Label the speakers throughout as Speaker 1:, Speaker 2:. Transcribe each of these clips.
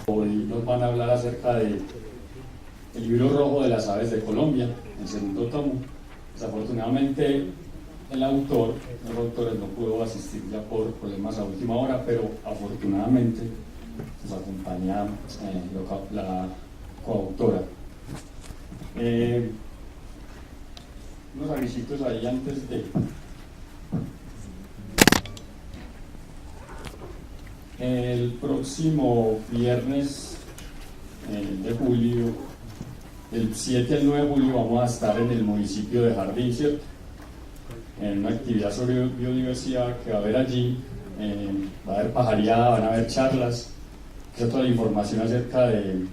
Speaker 1: Hoy nos van a hablar acerca del libro rojo de las aves de Colombia, el segundo tomo. Desafortunadamente el autor, los autores no pudo asistir ya por problemas a última hora, pero afortunadamente nos acompaña la coautora. Unos avisitos ahí antes de... El próximo viernes de julio, del 7 al 9 de julio, vamos a estar en el municipio de Jardín, ¿cierto? En una actividad sobre biodiversidad que va a haber allí. Va a haber pajareada, van a haber charlas, toda la información acerca del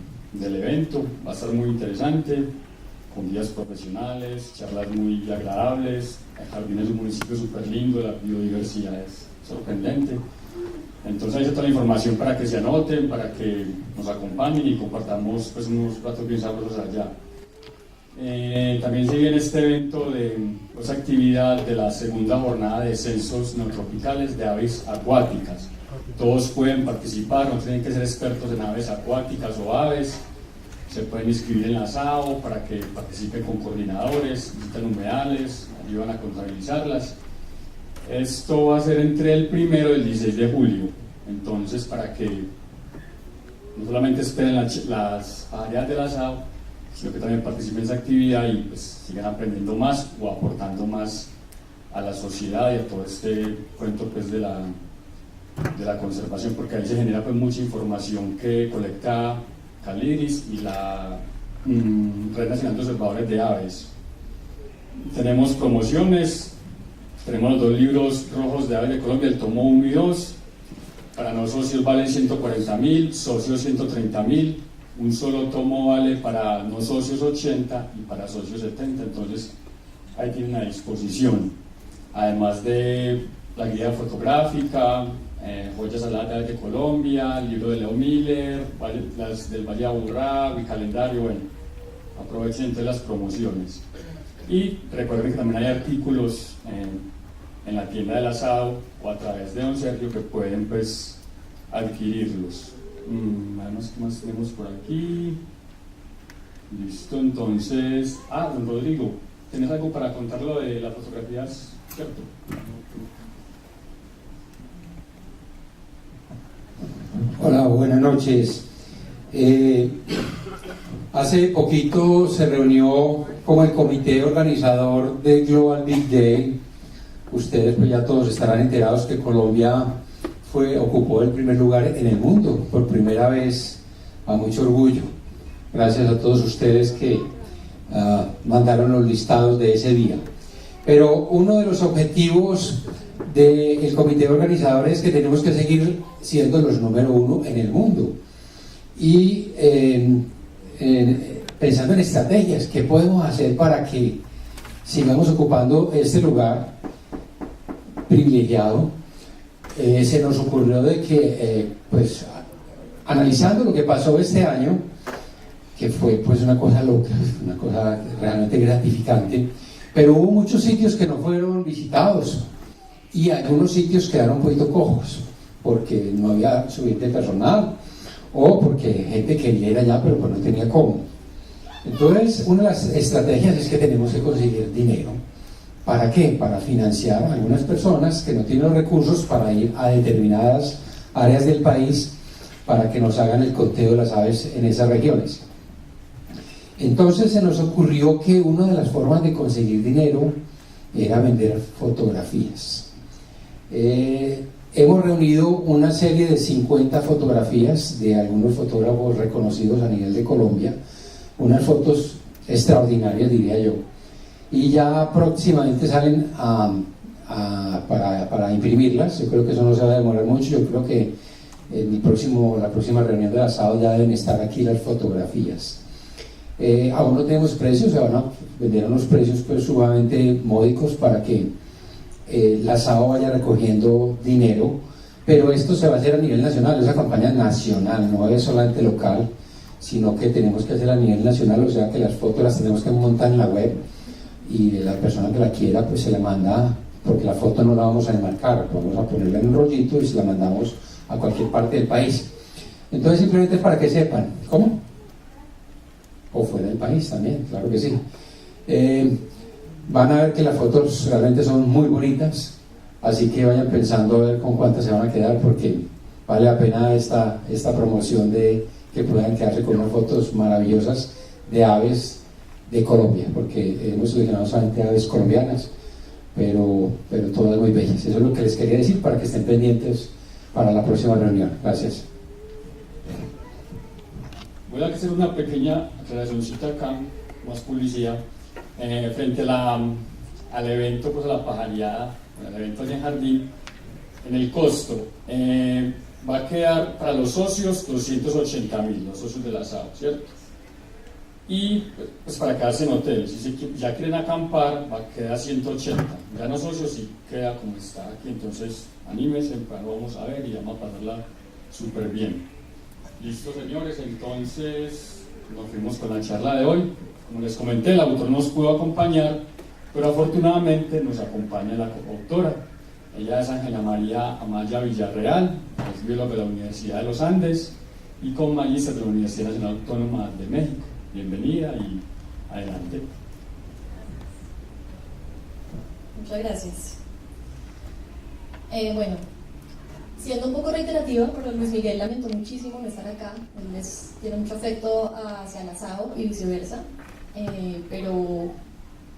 Speaker 1: evento. Va a estar muy interesante, con guías profesionales, charlas muy agradables. El Jardín es un municipio súper lindo, la biodiversidad es sorprendente. Entonces ahí está toda la información para que se anoten, para que nos acompañen y compartamos pues, unos ratos bien sabrosos allá. También se viene este evento de pues, actividad de la segunda jornada de censos neotropicales de aves acuáticas. Todos pueden participar, no tienen que ser expertos en aves acuáticas o aves. Se pueden inscribir en la SAO para que participen con coordinadores, visitan humedales, ayudan a contabilizarlas. Esto va a ser entre el 1 y el 16 de julio, entonces para que no solamente esperen las áreas de la SAO, sino que también participen en esa actividad y pues, sigan aprendiendo más o aportando más a la sociedad y a todo este cuento pues, de la conservación, porque ahí se genera pues, mucha información que colecta Calidris y la Red Nacional de Observadores de Aves. Tenemos promociones. Tenemos los 2 libros rojos de aves de Colombia, el tomo 1 y 2. Para no socios valen 140.000, socios 130.000. Un solo tomo vale para no socios 80 y para socios 70. Entonces, ahí tienen a disposición. Además de la guía fotográfica, joyas aladas de aves de Colombia, el libro de Leo Miller, las del Valle de Aburrá, mi calendario. Bueno, aprovechen entonces las promociones. Y recuerden que también hay artículos en la tienda del asado o a través de Don Sergio que pueden pues adquirirlos. Además, ¿qué más tenemos por aquí? Listo, entonces... don Rodrigo, ¿tienes algo para contar lo de las fotografías, cierto?
Speaker 2: Hola, buenas noches. Hace poquito se reunió con el comité organizador de Global Big Day. Ustedes pues ya todos estarán enterados que Colombia ocupó el primer lugar en el mundo, por primera vez, a mucho orgullo. Gracias a todos ustedes que mandaron los listados de ese día. Pero uno de los objetivos del comité organizador es que tenemos que seguir siendo los número 1 en el mundo. Y pensando en estrategias, ¿qué podemos hacer para que sigamos ocupando este lugar privilegiado? Se nos ocurrió de que, pues, analizando lo que pasó este año, que fue pues una cosa loca, una cosa realmente gratificante, pero hubo muchos sitios que no fueron visitados y algunos sitios quedaron un poquito cojos, porque no había suficiente personal, o porque gente quería ir allá pero pues no tenía cómo. Entonces, una de las estrategias es que tenemos que conseguir dinero. ¿Para qué? Para financiar a algunas personas que no tienen los recursos para ir a determinadas áreas del país para que nos hagan el conteo de las aves en esas regiones. Entonces se nos ocurrió que una de las formas de conseguir dinero era vender fotografías. Hemos reunido una serie de 50 fotografías de algunos fotógrafos reconocidos a nivel de Colombia, unas fotos extraordinarias, diría yo, y ya próximamente salen para imprimirlas. Yo creo que eso no se va a demorar mucho. Yo creo que en la próxima reunión del asado ya deben estar aquí las fotografías. Aún no tenemos precios, se van a vender a unos precios pues sumamente módicos para que la SAO vaya recogiendo dinero, pero esto se va a hacer a nivel nacional, es una campaña nacional, no es solamente local, sino que tenemos que hacer a nivel nacional, o sea que las fotos las tenemos que montar en la web y la persona que la quiera pues se le manda porque la foto no la vamos a enmarcar, vamos a ponerla en un rollito y se la mandamos a cualquier parte del país. Entonces simplemente para que sepan, ¿cómo? O fuera del país también, claro que sí. Van a ver que las fotos realmente son muy bonitas, así que vayan pensando a ver con cuántas se van a quedar, porque vale la pena esta promoción de que puedan quedarse con unas fotos maravillosas de aves de Colombia, porque hemos seleccionado solamente aves colombianas, pero todas muy bellas. Eso es lo que les quería decir para que estén pendientes para la próxima reunión. Gracias.
Speaker 1: Voy a hacer una pequeña aclaracióncita acá, más publicidad, frente al evento, pues a la pajareada, al evento allá en Jardín, en el costo. Va a quedar para los socios 280.000, los socios de la SAO, ¿cierto? Y pues para quedarse en hotel, si ya quieren acampar, va a quedar 180. Ya no socios, sí queda como está aquí, entonces anímense, lo vamos a ver y vamos a pasarla súper bien. Listo, señores, entonces nos fuimos con la charla de hoy. Como les comenté, el autor nos pudo acompañar, pero afortunadamente nos acompaña la coautora. Ella es Ángela María Amaya Villarreal, es bióloga de la Universidad de los Andes y con magíster de la Universidad Nacional Autónoma de México. Bienvenida y adelante.
Speaker 3: Muchas gracias. Bueno, siendo un poco reiterativa, pero Luis Miguel lamentó muchísimo no estar acá. Él tiene mucho afecto hacia la SAO y viceversa, pero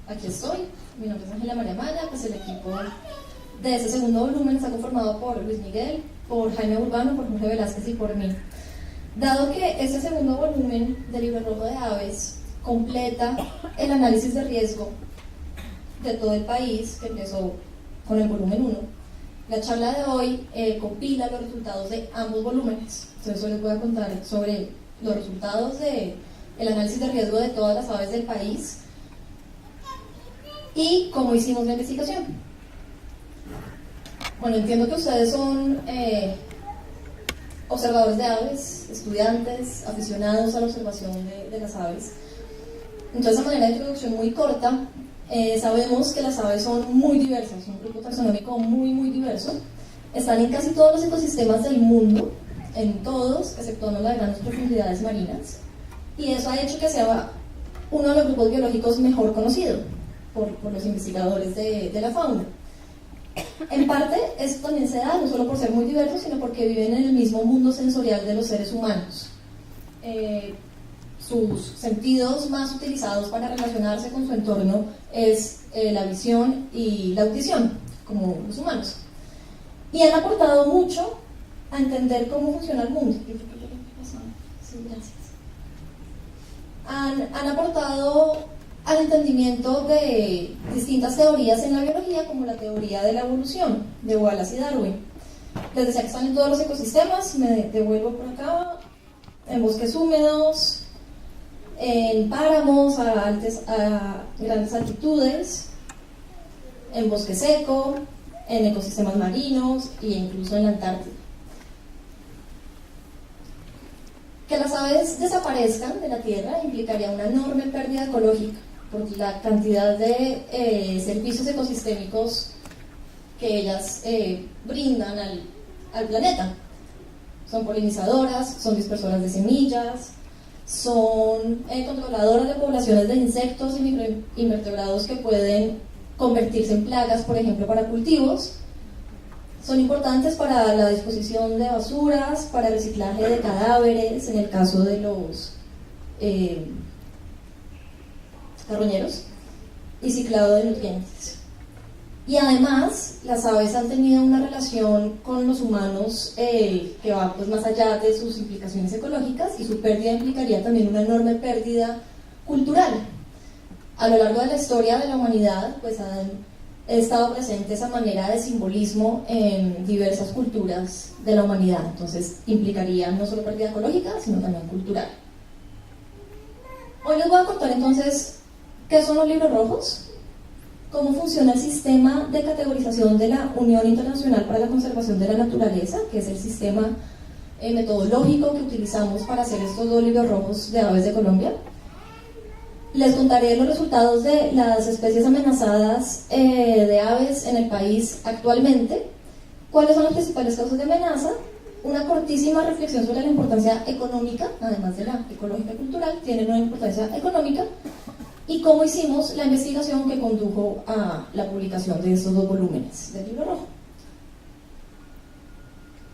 Speaker 3: aquí estoy. Mi nombre es Ángela María Amaya, pues el equipo de ese segundo volumen está conformado por Luis Miguel, por Jaime Urbano, por Jorge Velázquez y por mí. Dado que este segundo volumen del Libro Rojo de Aves completa el análisis de riesgo de todo el país, que empezó con el volumen 1, la charla de hoy compila los resultados de ambos volúmenes. Entonces hoy les voy a contar sobre los resultados del análisis de riesgo de todas las aves del país y cómo hicimos la investigación. Bueno, entiendo que ustedes son observadores de aves, estudiantes, aficionados a la observación de las aves. Entonces, de manera de introducción muy corta, sabemos que las aves son muy diversas, un grupo taxonómico muy diverso. Están en casi todos los ecosistemas del mundo, en todos, exceptuando las grandes profundidades marinas, y eso ha hecho que sea uno de los grupos biológicos mejor conocido por los investigadores de la fauna. En parte, esto también se da no solo por ser muy diversos, sino porque viven en el mismo mundo sensorial de los seres humanos. Sus sentidos más utilizados para relacionarse con su entorno es la visión y la audición, como los humanos. Y han aportado mucho a entender cómo funciona el mundo. Sí, gracias. Han aportado al entendimiento de distintas teorías en la biología, como la teoría de la evolución de Wallace y Darwin. Les decía que están en todos los ecosistemas, me devuelvo por acá, en bosques húmedos, en páramos a grandes altitudes, en bosque seco, en ecosistemas marinos e incluso en la Antártida. Que las aves desaparezcan de la Tierra implicaría una enorme pérdida ecológica, por la cantidad de servicios ecosistémicos que ellas brindan al planeta. Son polinizadoras, son dispersoras de semillas, son controladoras de poblaciones de insectos y microinvertebrados que pueden convertirse en plagas, por ejemplo, para cultivos. Son importantes para la disposición de basuras, para el reciclaje de cadáveres, en el caso de los carroñeros, y ciclado de nutrientes. Y además, las aves han tenido una relación con los humanos que va pues, más allá de sus implicaciones ecológicas, y su pérdida implicaría también una enorme pérdida cultural. A lo largo de la historia de la humanidad, pues han estado presente esa manera de simbolismo en diversas culturas de la humanidad. Entonces, implicaría no solo pérdida ecológica, sino también cultural. Hoy les voy a contar entonces qué son los libros rojos, cómo funciona el sistema de categorización de la Unión Internacional para la Conservación de la Naturaleza, que es el sistema metodológico que utilizamos para hacer estos dos libros rojos de aves de Colombia, Les contaré los resultados de las especies amenazadas de aves en el país actualmente, cuáles son las principales causas de amenaza, una cortísima reflexión sobre la importancia económica, además de la ecológica y cultural, tiene una importancia económica, y cómo hicimos la investigación que condujo a la publicación de estos 2 volúmenes del libro rojo.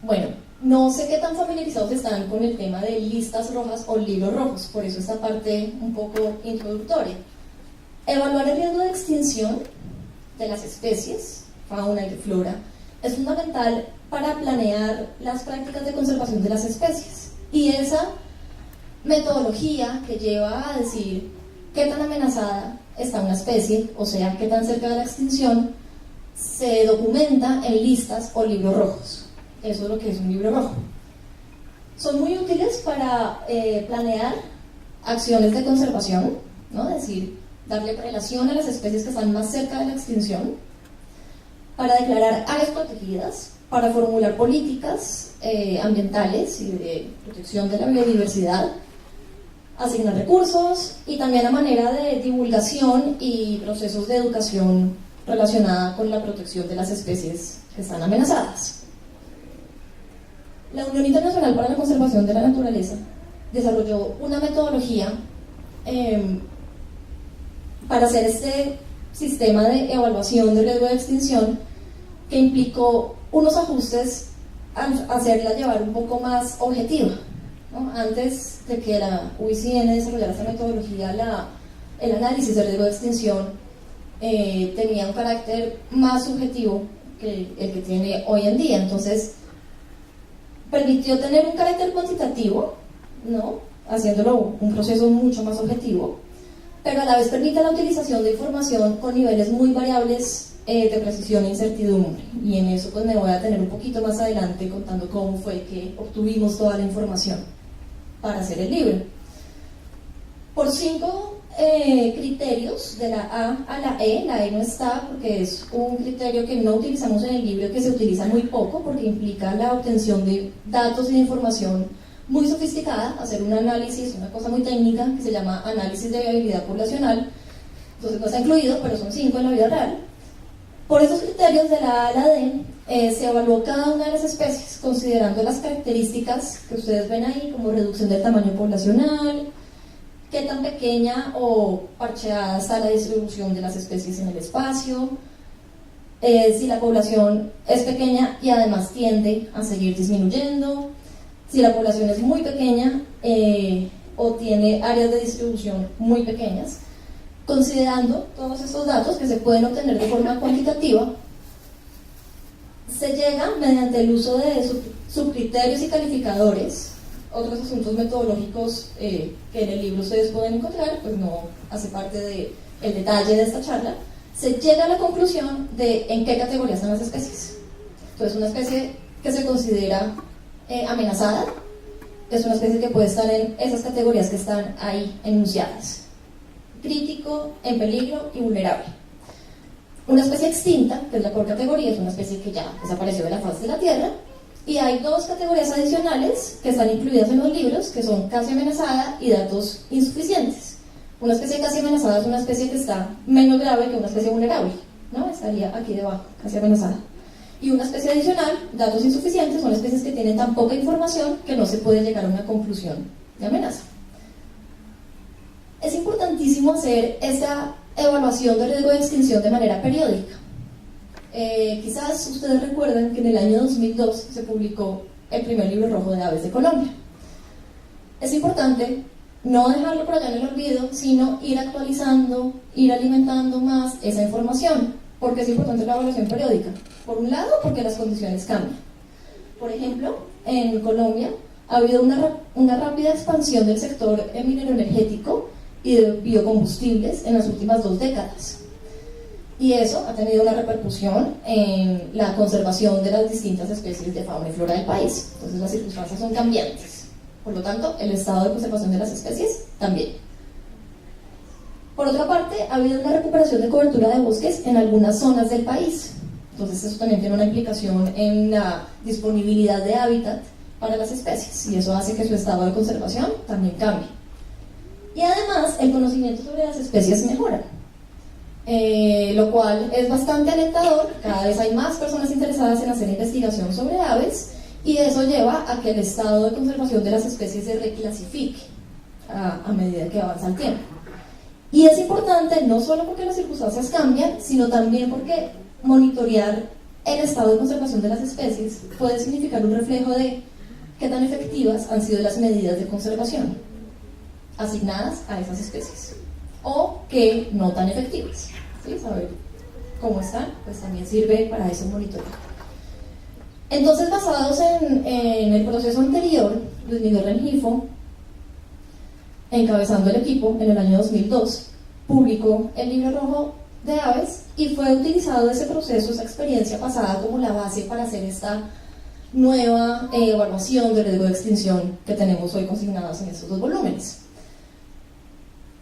Speaker 3: Bueno, no sé qué tan familiarizados están con el tema de listas rojas o libros rojos, por eso esta parte un poco introductoria. Evaluar el riesgo de extinción de las especies, fauna y de flora, es fundamental para planear las prácticas de conservación de las especies. Y esa metodología que lleva a decir qué tan amenazada está una especie, o sea, qué tan cerca de la extinción, se documenta en listas o libros rojos. Eso es lo que es un libro rojo. Son muy útiles para planear acciones de conservación, ¿no? Es decir, darle prelación a las especies que están más cerca de la extinción, para declarar áreas protegidas, para formular políticas ambientales y de protección de la biodiversidad, asignar recursos y también a manera de divulgación y procesos de educación relacionada con la protección de las especies que están amenazadas. La Unión Internacional para la Conservación de la Naturaleza desarrolló una metodología para hacer este sistema de evaluación de riesgo de extinción que implicó unos ajustes al hacerla llevar un poco más objetiva, ¿no? Antes de que la UICN desarrollara esta metodología, el análisis de riesgo de extinción tenía un carácter más subjetivo que el que tiene hoy en día. Entonces, permitió tener un carácter cuantitativo, ¿no? Haciéndolo un proceso mucho más objetivo, pero a la vez permite la utilización de información con niveles muy variables de precisión e incertidumbre, y en eso pues me voy a tener un poquito más adelante contando cómo fue que obtuvimos toda la información para hacer el libro. Por 5 criterios, de la A a la E no está porque es un criterio que no utilizamos en el libro, que se utiliza muy poco porque implica la obtención de datos y de información muy sofisticada, hacer un análisis, una cosa muy técnica que se llama análisis de viabilidad poblacional. Entonces no está incluido, pero son 5 en la vida real. Por esos criterios, de la A a la D, se evaluó cada una de las especies considerando las características que ustedes ven ahí, como reducción del tamaño poblacional, qué tan pequeña o parcheada está la distribución de las especies en el espacio, si la población es pequeña y además tiende a seguir disminuyendo, si la población es muy pequeña o tiene áreas de distribución muy pequeñas. Considerando todos estos datos que se pueden obtener de forma cuantitativa, se llega mediante el uso de subcriterios y calificadores, otros asuntos metodológicos que en el libro ustedes pueden encontrar, pues no hace parte del detalle de esta charla. Se llega a la conclusión de en qué categoría están las especies. Entonces, una especie que se considera amenazada es una especie que puede estar en esas categorías que están ahí enunciadas: crítico, en peligro y vulnerable. Una especie extinta, que es la peor categoría, es una especie que ya desapareció de la faz de la Tierra, y hay 2 categorías adicionales que están incluidas en los libros, que son casi amenazada y datos insuficientes. Una especie casi amenazada es una especie que está menos grave que una especie vulnerable, ¿no? Estaría aquí debajo, casi amenazada. Y una especie adicional, datos insuficientes, son especies que tienen tan poca información que no se puede llegar a una conclusión de amenaza. Es importantísimo hacer esta evaluación de riesgo de extinción de manera periódica. Quizás ustedes recuerdan que en el año 2002 se publicó el primer libro rojo de aves de Colombia. Es importante no dejarlo por allá en el olvido, sino ir actualizando, ir alimentando más esa información, porque es importante la evaluación periódica. Por un lado, porque las condiciones cambian. Por ejemplo, en Colombia ha habido una rápida expansión del sector minero energético y de biocombustibles en las últimas 2 décadas. Y eso ha tenido una repercusión en la conservación de las distintas especies de fauna y flora del país. Entonces las circunstancias son cambiantes. Por lo tanto, el estado de conservación de las especies también. Por otra parte, ha habido una recuperación de cobertura de bosques en algunas zonas del país. Entonces eso también tiene una implicación en la disponibilidad de hábitat para las especies, y eso hace que su estado de conservación también cambie. Y además además, el conocimiento sobre las especies mejora, lo cual es bastante alentador. Cada vez hay más personas interesadas en hacer investigación sobre aves y eso lleva a que el estado de conservación de las especies se reclasifique a medida que avanza el tiempo. Y es importante no solo porque las circunstancias cambian, sino también porque monitorear el estado de conservación de las especies puede significar un reflejo de qué tan efectivas han sido las medidas de conservación asignadas a esas especies o qué no tan efectivas. ¿Sí? Saber cómo están, pues también sirve para ese monitoreo. Entonces, basados en el proceso anterior, Luis Miguel Rengifo, encabezando el equipo en el año 2002, publicó el Libro Rojo de Aves y fue utilizado ese proceso, esa experiencia pasada, como la base para hacer esta nueva evaluación del riesgo de extinción que tenemos hoy consignadas en estos dos volúmenes.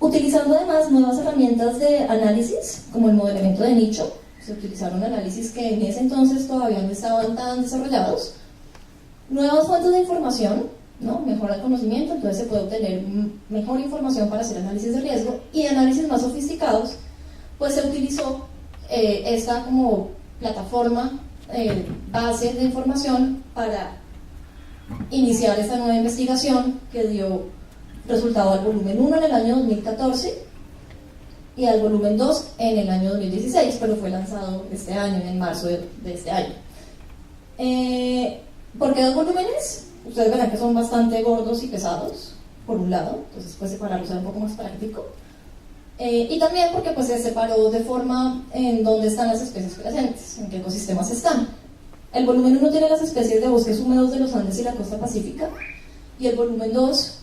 Speaker 3: Utilizando además nuevas herramientas de análisis, como el modelamiento de nicho, se utilizaron análisis que en ese entonces todavía no estaban tan desarrollados, nuevas fuentes de información, ¿no? Mejora el conocimiento, entonces se puede obtener mejor información para hacer análisis de riesgo, y análisis más sofisticados, pues se utilizó esta como plataforma, base de información para iniciar esta nueva investigación que dio resultado al volumen 1 en el año 2014 y al volumen 2 en el año 2016, pero fue lanzado este año, en marzo de este año. ¿Por qué dos volúmenes? Ustedes verán que son bastante gordos y pesados, por un lado, entonces pues separarlos era un poco más práctico. Y también porque pues se separó de forma en dónde están las especies presentes, en qué ecosistemas están. El volumen 1 tiene las especies de bosques húmedos de los Andes y la costa pacífica, y el volumen 2,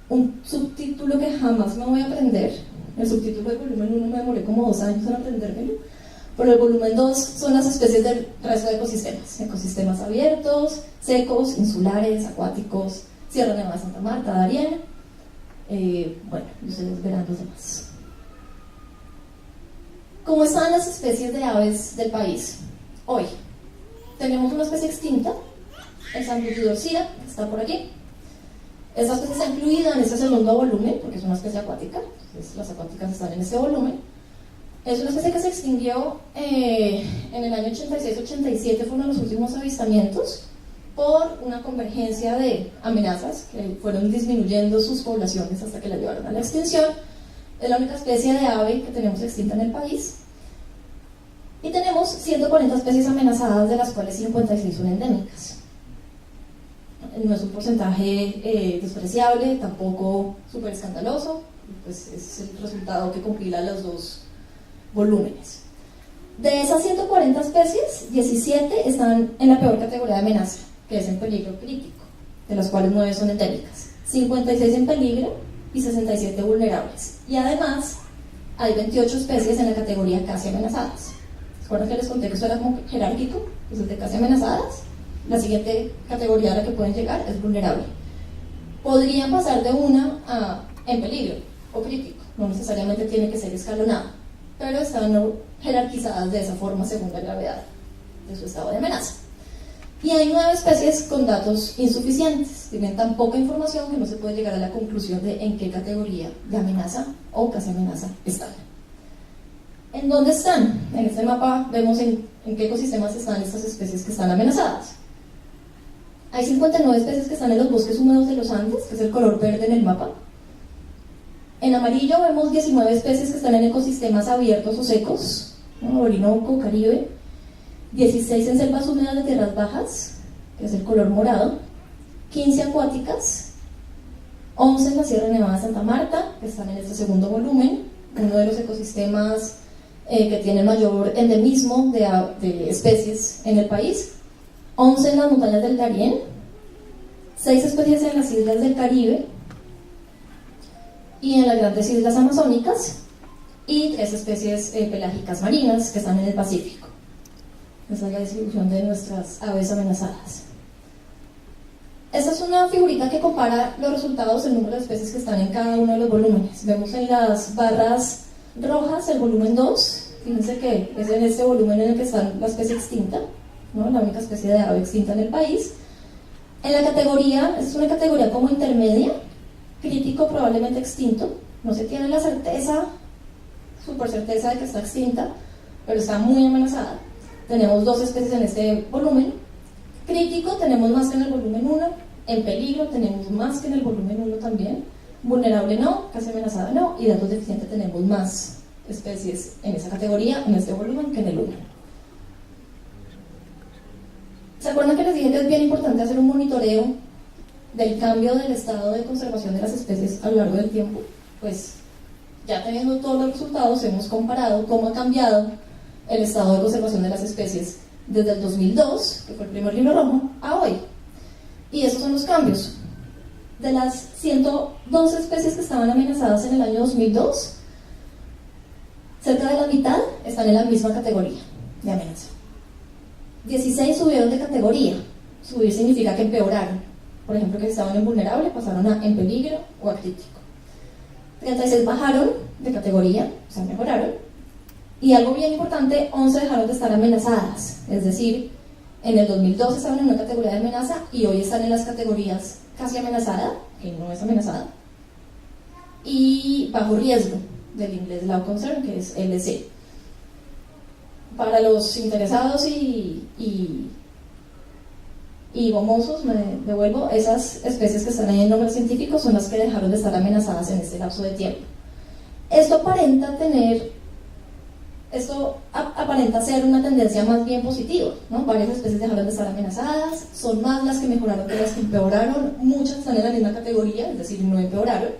Speaker 3: un subtítulo que jamás me voy a aprender. El subtítulo del volumen 1 me demoré como 2 años en aprendérmelo, pero el volumen 2 son las especies del resto de ecosistemas abiertos, secos, insulares, acuáticos, Sierra Nevada de Santa Marta, Darién, bueno, ustedes verán los demás. ¿Cómo están las especies de aves del país hoy? Tenemos una especie extinta, el Santurio dorsida, que está por aquí. Esta especie está incluida en este segundo volumen, porque es una especie acuática, entonces las acuáticas están en este volumen. Es una especie que se extinguió en el año 86-87, fue uno de los últimos avistamientos, por una convergencia de amenazas que fueron disminuyendo sus poblaciones hasta que la llevaron a la extinción. Es la única especie de ave que tenemos extinta en el país. Y tenemos 140 especies amenazadas, de las cuales 56 son endémicas. No es un porcentaje despreciable, tampoco súper escandaloso, pues es el resultado que compila los dos volúmenes. De esas 140 especies, 17 están en la peor categoría de amenaza, que es en peligro crítico, de las cuales 9 son endémicas, 56 en peligro y 67 vulnerables. Y además, hay 28 especies en la categoría casi amenazadas. ¿Se acuerdan que les conté que esto era como jerárquico? Pues el de casi amenazadas, la siguiente categoría a la que pueden llegar es vulnerable. Podrían pasar de una a en peligro o crítico, no necesariamente tiene que ser escalonado, pero están jerarquizadas de esa forma según la gravedad de su estado de amenaza. Y hay 9 especies con datos insuficientes, tienen tan poca información que no se puede llegar a la conclusión de en qué categoría de amenaza o casi amenaza están. ¿En dónde están? En este mapa vemos en qué ecosistemas están estas especies que están amenazadas. Hay 59 especies que están en los bosques húmedos de los Andes, que es el color verde en el mapa. En amarillo vemos 19 especies que están en ecosistemas abiertos o secos, ¿no? Orinoco, Caribe. 16 en selvas húmedas de tierras bajas, que es el color morado. 15 acuáticas. 11 en la Sierra Nevada de Santa Marta, que están en este segundo volumen, uno de los ecosistemas que tiene mayor endemismo de especies en el país. 11 en las montañas del Darién, 6 especies en las islas del Caribe y en las grandes islas amazónicas, y 3 especies pelágicas marinas que están en el Pacífico. Esa es la distribución de nuestras aves amenazadas. Esta es una figurita que compara los resultados, el número de especies que están en cada uno de los volúmenes. Vemos en las barras rojas el volumen 2, fíjense que es en este volumen en el que está la especie extinta, ¿no? La única especie de ave extinta en el país. En la categoría, es una categoría como intermedia, crítico probablemente extinto, no se tiene la certeza, super certeza de que está extinta, pero está muy amenazada. Tenemos 2 especies en este volumen. Crítico tenemos más que en el volumen 1, en peligro tenemos más que en el volumen 1 también, vulnerable no, casi amenazada no, y datos deficientes tenemos más especies en esa categoría, en este volumen, que en el 1. ¿Se acuerdan que les dije que es bien importante hacer un monitoreo del cambio del estado de conservación de las especies a lo largo del tiempo? Pues ya teniendo todos los resultados, hemos comparado cómo ha cambiado el estado de conservación de las especies desde el 2002, que fue el primer libro rojo, a hoy. Y esos son los cambios. De las 102 especies que estaban amenazadas en el año 2002, cerca de la mitad están en la misma categoría de amenaza. 16 subieron de categoría. Subir significa que empeoraron. Por ejemplo, que estaban en vulnerable, pasaron a en peligro o a crítico. 36 bajaron de categoría, o sea, mejoraron. Y algo bien importante, 11 dejaron de estar amenazadas. Es decir, en el 2012 estaban en una categoría de amenaza y hoy están en las categorías casi amenazada, que no es amenazada, y bajo riesgo, del inglés Low Concern, que es LC. Para los interesados y gomosos, me devuelvo, esas especies que están ahí en nombre científico son las que dejaron de estar amenazadas en este lapso de tiempo. Esto aparenta ser una tendencia más bien positiva, ¿no? Varias especies dejaron de estar amenazadas, son más las que mejoraron que las que empeoraron, muchas están en la misma categoría, es decir, no empeoraron,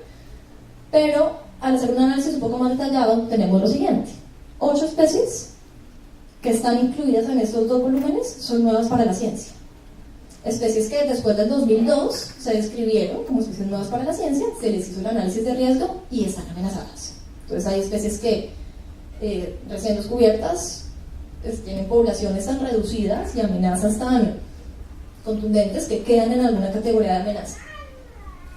Speaker 3: pero al hacer un análisis un poco más detallado tenemos lo siguiente: 8 especies que están incluidas en estos 2 volúmenes son nuevas para la ciencia. Especies que después del 2002 se describieron como especies nuevas para la ciencia, se les hizo el análisis de riesgo y están amenazadas. Entonces hay especies que recién descubiertas tienen poblaciones tan reducidas y amenazas tan contundentes que quedan en alguna categoría de amenaza.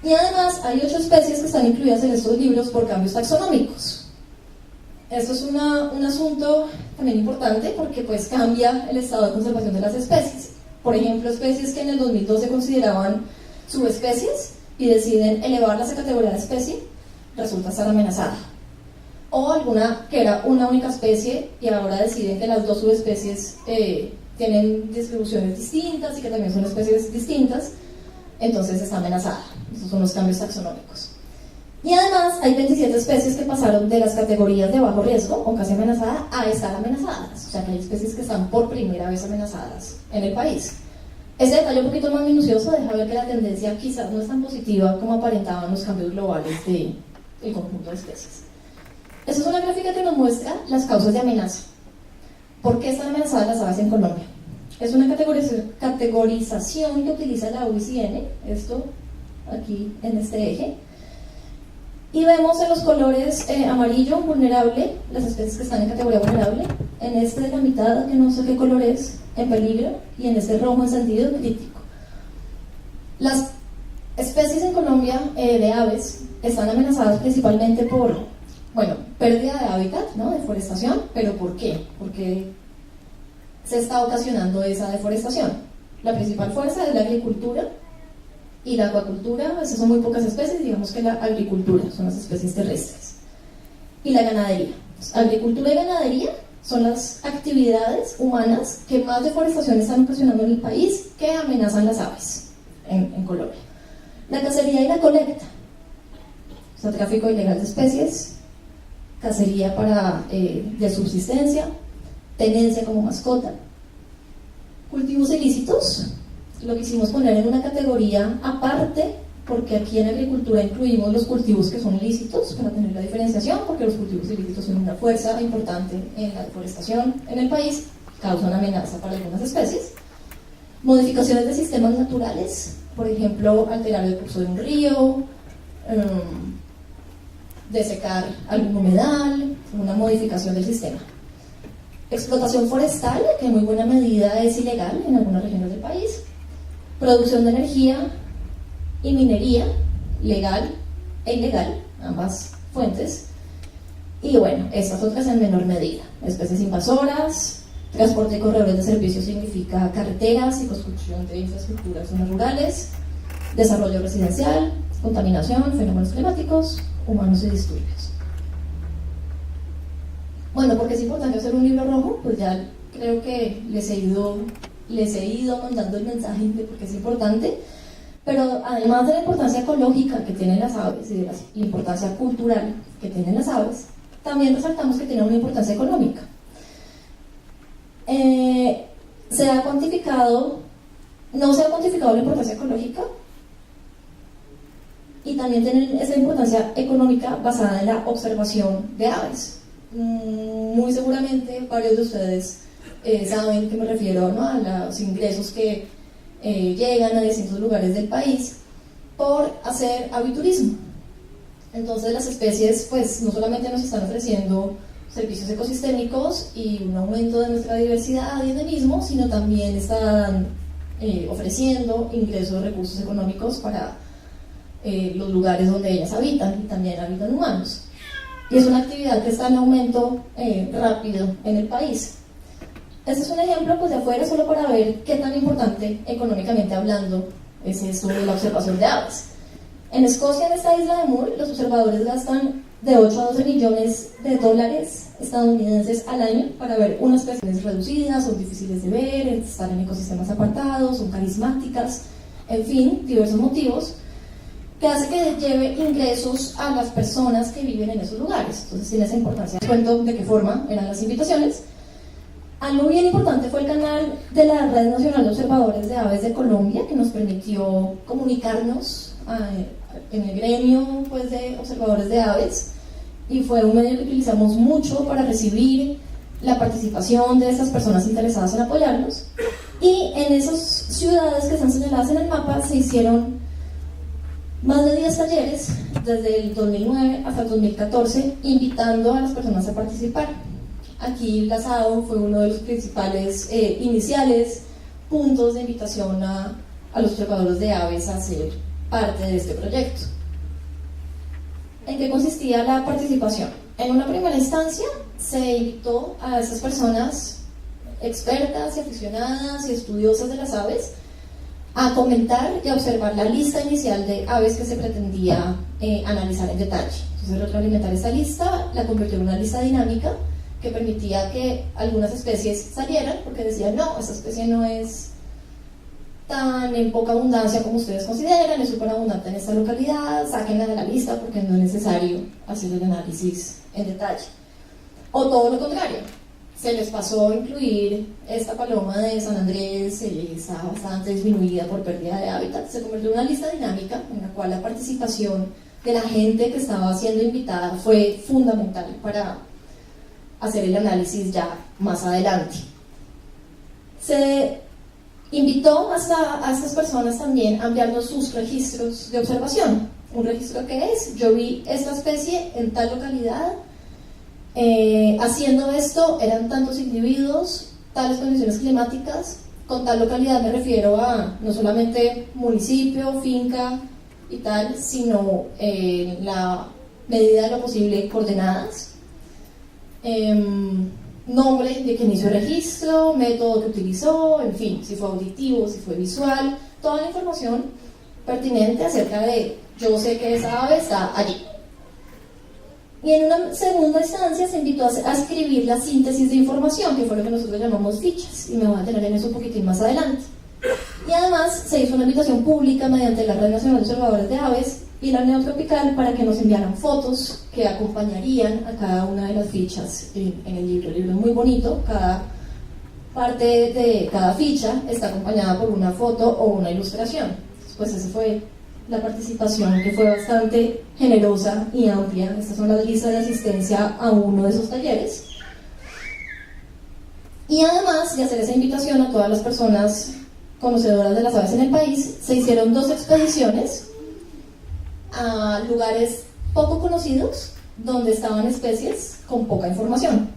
Speaker 3: Y además hay 8 especies que están incluidas en estos libros por cambios taxonómicos. Esto es un asunto también importante porque pues cambia el estado de conservación de las especies. Por ejemplo, especies que en el 2012 se consideraban subespecies y deciden elevarlas a categoría de especie, resulta estar amenazada. O alguna que era una única especie y ahora deciden que las 2 subespecies tienen distribuciones distintas y que también son especies distintas, entonces está amenazada. Esos son los cambios taxonómicos. Y además hay 27 especies que pasaron de las categorías de bajo riesgo o casi amenazada a estar amenazadas. O sea que hay especies que están por primera vez amenazadas en el país. Ese detalle un poquito más minucioso deja ver que la tendencia quizás no es tan positiva como aparentaban los cambios globales del conjunto de especies. Esta es una gráfica que nos muestra las causas de amenaza. ¿Por qué están amenazadas las aves en Colombia? Es una categorización que utiliza la UICN, esto aquí en este eje. Y vemos en los colores amarillo, vulnerable, las especies que están en categoría vulnerable, en este de la mitad, que no sé qué color es, en peligro, y en este rojo encendido, crítico. Las especies en Colombia de aves están amenazadas principalmente por, pérdida de hábitat, ¿no? Deforestación, pero ¿por qué? Porque se está ocasionando esa deforestación. La principal fuerza es la agricultura y la acuacultura. Esas son muy pocas especies, digamos que la agricultura son las especies terrestres, y la ganadería. Agricultura y ganadería son las actividades humanas que más deforestación están ocasionando en el país, que amenazan las aves en Colombia. La cacería y la colecta, o sea, tráfico ilegal de especies, cacería de subsistencia, tenencia como mascota, cultivos ilícitos. Lo quisimos poner en una categoría aparte, porque aquí en agricultura incluimos los cultivos que son ilícitos para tener la diferenciación, porque los cultivos ilícitos son una fuerza importante en la deforestación en el país, causan amenaza para algunas especies. Modificaciones de sistemas naturales, por ejemplo, alterar el curso de un río, desecar algún humedal, una modificación del sistema. Explotación forestal, que en muy buena medida es ilegal en algunas regiones del país. Producción de energía y minería, legal e ilegal, ambas fuentes. Y estas otras en menor medida. Especies invasoras, transporte de corredores de servicios significa carreteras y construcción de infraestructuras zonas rurales, desarrollo residencial, contaminación, fenómenos climáticos, humanos y disturbios. Bueno, ¿por qué es importante hacer un libro rojo? Pues ya creo que les he ido mandando el mensaje de por qué es importante, pero además de la importancia ecológica que tienen las aves y de la importancia cultural que tienen las aves, también resaltamos que tienen una importancia económica. No se ha cuantificado la importancia ecológica y también tienen esa importancia económica basada en la observación de aves. Muy seguramente varios de ustedes saben que me refiero, ¿no?, a los ingresos que llegan a distintos lugares del país por hacer aviturismo. Entonces las especies pues no solamente nos están ofreciendo servicios ecosistémicos y un aumento de nuestra diversidad y endemismo, sino también están ofreciendo ingresos de recursos económicos para los lugares donde ellas habitan, y también habitan humanos. Y es una actividad que está en aumento rápido en el país. Este es un ejemplo pues de afuera, solo para ver qué tan importante económicamente hablando es esto de la observación de aves. En Escocia, en esta isla de Moore, los observadores gastan de 8 a 12 millones de dólares estadounidenses al año para ver unas especies reducidas, son difíciles de ver, están en ecosistemas apartados, son carismáticas, en fin, diversos motivos que hace que lleve ingresos a las personas que viven en esos lugares. Entonces tiene esa importancia. Les cuento de qué forma eran las invitaciones. Algo bien importante fue el canal de la Red Nacional de Observadores de Aves de Colombia, que nos permitió comunicarnos en el gremio pues, de observadores de aves, y fue un medio que utilizamos mucho para recibir la participación de esas personas interesadas en apoyarnos. Y en esas ciudades que están señaladas en el mapa se hicieron más de 10 talleres desde el 2009 hasta el 2014, invitando a las personas a participar. Aquí la SAO fue uno de los principales iniciales puntos de invitación a los observadores de aves a ser parte de este proyecto. ¿En qué consistía la participación? En una primera instancia se invitó a esas personas expertas y aficionadas y estudiosas de las aves a comentar y a observar la lista inicial de aves que se pretendía analizar en detalle. Entonces, retroalimentar esta lista la convirtió en una lista dinámica que permitía que algunas especies salieran, porque decían, no, esta especie no es tan en poca abundancia como ustedes consideran, es súper abundante en esta localidad, sáquenla de la lista porque no es necesario hacer el análisis en detalle. O todo lo contrario, se les pasó a incluir esta paloma de San Andrés, está bastante disminuida por pérdida de hábitat. Se convirtió en una lista dinámica en la cual la participación de la gente que estaba siendo invitada fue fundamental para hacer el análisis ya más adelante. Se invitó a estas personas también a enviarnos sus registros de observación. Un registro que es, yo vi esta especie en tal localidad, haciendo esto eran tantos individuos, tales condiciones climáticas. Con tal localidad me refiero a no solamente municipio, finca y tal, sino la medida de lo posible coordenadas, nombre de quien hizo el registro, método que utilizó, en fin, si fue auditivo, si fue visual, toda la información pertinente acerca de yo sé que esa ave está allí. Y en una segunda instancia se invitó a escribir la síntesis de información, que fue lo que nosotros llamamos fichas, y me voy a detener en eso un poquitín más adelante. Y además se hizo una invitación pública mediante la Red Nacional de Observadores de Aves y la Neotropical para que nos enviaran fotos que acompañarían a cada una de las fichas en el libro. El libro es muy bonito, cada parte de cada ficha está acompañada por una foto o una ilustración. Pues esa fue la participación, que fue bastante generosa y amplia. Estas son las listas de asistencia a uno de esos talleres. Y además de hacer esa invitación a todas las personas conocedoras de las aves en el país, se hicieron 2 expediciones a lugares poco conocidos donde estaban especies con poca información.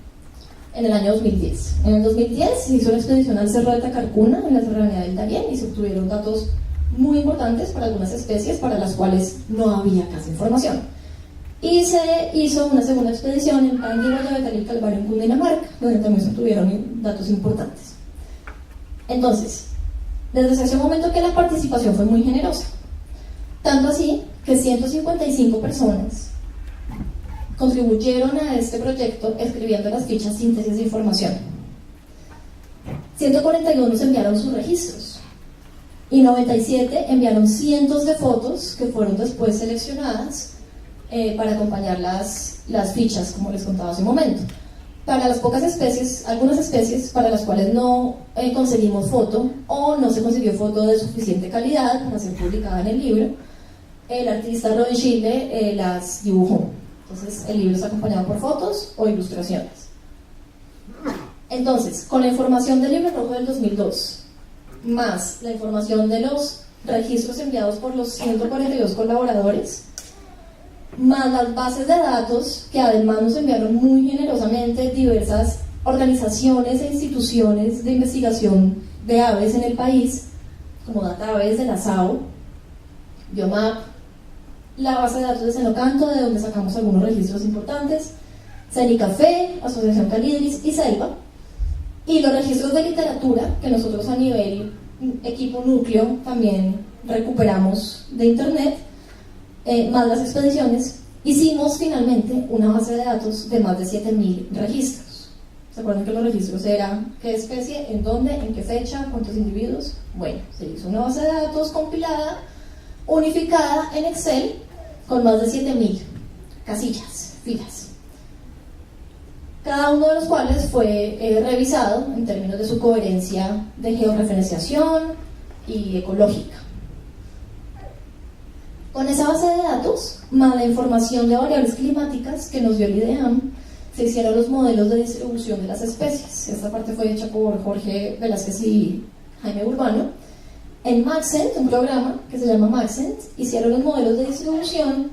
Speaker 3: En el año 2010. En el 2010 se hizo una expedición al Cerro de Tacarcuna, en la Serranía del Darién, y se obtuvieron datos muy importantes para algunas especies para las cuales no había casi información. Y se hizo una segunda expedición en Pangui, Guayabetal y Calvario, en Cundinamarca, donde también se obtuvieron datos importantes. Entonces, desde ese momento que la participación fue muy generosa, Tanto así que 155 personas contribuyeron a este proyecto escribiendo las fichas síntesis de información. 141 enviaron sus registros y 97 enviaron cientos de fotos que fueron después seleccionadas para acompañar las fichas, como les contaba hace un momento. Para las pocas especies, algunas especies para las cuales no conseguimos foto o no se consiguió foto de suficiente calidad para ser publicada en el libro, el artista Robin Schindler las dibujó. Entonces el libro está acompañado por fotos o ilustraciones. Entonces, con la información del libro rojo del 2002, más la información de los registros enviados por los 142 colaboradores, más las bases de datos que además nos enviaron muy generosamente diversas organizaciones e instituciones de investigación de aves en el país, como DataAves de la SAO, Biomap, la base de datos de Cenocanto, de donde sacamos algunos registros importantes, Cenicafé, Asociación Calidris y Selva, y los registros de literatura que nosotros a nivel equipo núcleo también recuperamos de internet, más las expediciones. Hicimos finalmente una base de datos de más de 7.000 registros. ¿Se acuerdan que los registros eran qué especie, en dónde, en qué fecha, cuántos individuos? Bueno, se hizo una base de datos compilada, unificada en Excel, con más de 7.000 casillas, filas, cada uno de los cuales fue revisado en términos de su coherencia de georreferenciación y ecológica. Con esa base de datos, más la información de variables climáticas que nos dio el IDEAM, se hicieron los modelos de distribución de las especies. Esta parte fue hecha por Jorge Velázquez y Jaime Urbano. En Maxent, un programa que se llama Maxent, hicieron los modelos de distribución